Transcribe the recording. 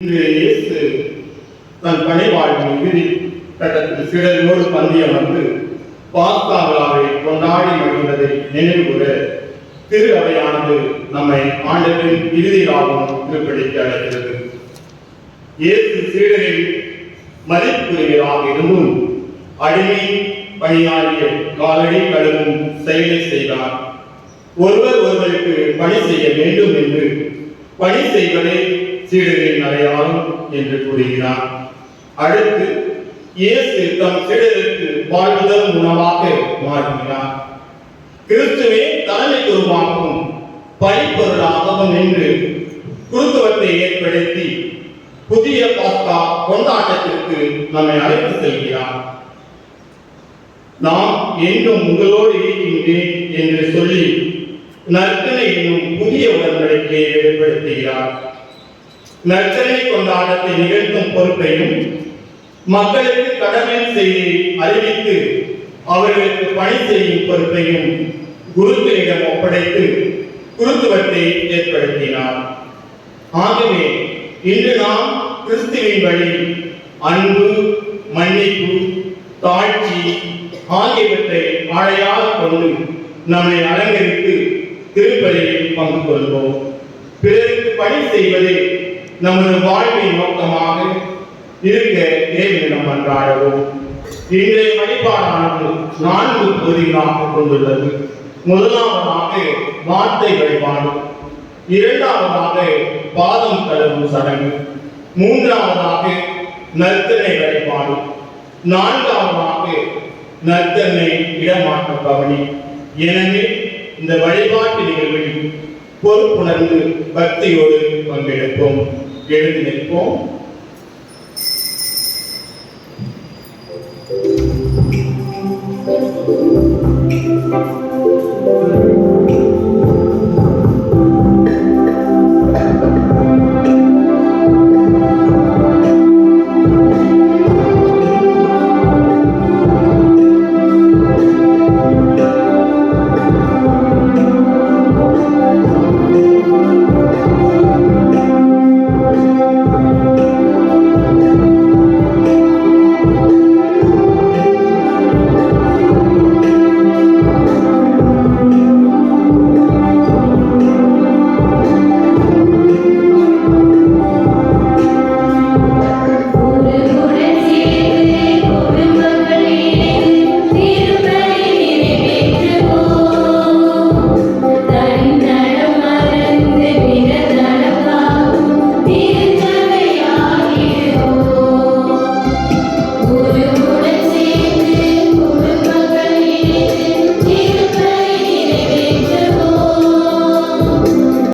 இன்று இயேசு தன் பணிவாழ்வின் இறுதி கட்டத்தில் சீடர்களோடு பந்தியம் வந்து பாஸ்கா விழாவை கொண்டாடி மகிழ்ந்ததை நினைவுகூர திரு அவையானது நம்மை ஆண்டவரின் இறுதியிலாகவும் திருப்பலிக்கு அழைக்கிறது. இயேசு சீடரில் மதிப்புரியவராக இருந்தும் அடிமை பணியாற்றிய காலடி கழுவும் செயலை செய்தார். ஒருவர் ஒருவருக்கு பணி செய்ய வேண்டும் என்று பணி செய்வதே சீடரின் அடையாளம் என்று கூறுகிறார். அடுத்து இயேசு தம் சீடருக்கு வாழ்வுதல் உணவாக மாறுகிறார். கிறிஸ்துவே தலைமை குருவாகவும் பரிபொருளாகவும் என்று குருத்துவத்தை ஏற்படுத்தி புதிய பாஸ்கா கொண்டாட்டத்திற்கு நம்மை அழைத்து செல்கிறார். நாம் என்றும் உங்களோடு இருக்கின்றேன் என்று சொல்லி நற்கனை என்னும் புதிய உடன்படிக்கையை ஏற்படுத்துகிறார். நற்கனை கொண்டாட்டத்தை நிகழ்த்தும் பொறுப்பையும் மக்களுக்கு கடமை செய்தி அறிவித்து அவர்களுக்கு பணி செய்யும் பொறுப்பையும் குருக்களிடம் ஒப்படைத்து குருத்துவத்தை ஏற்படுத்தினார். ஆகவே இன்று நாம் கிறிஸ்துவின் வழி அன்பு, மன்னிப்பு, தாழ்ச்சி ஆகியவற்றை ஆடையாக கொண்டு நம்மை அலங்கரித்து திருப்பலியில் பங்கு கொள்வோம். பிறருக்கு பணி செய்வதே நமது வாழ்வின் நோக்கமாக இருக்க இறைவனிடம் மன்றாடுவோம். இன்றைய வழிபாடானது 4 பகுதிகளாக கொண்டுள்ளது. முதலாவதாக வார்த்தை வழிபாடு, இரண்டாவதாக பாதம் கழுவும் சடங்கு, மூன்றாவதாக நற்கருணை வழிபாடு, நான்காவதாக நற்கருணை இடமாற்ற பவனி. எனவே இந்த வழிபாட்டு நிகழ்வில் பொறுப்புணர்ந்து பக்தியோடு பங்கெடுப்போம். எழுந்து நிற்போம்.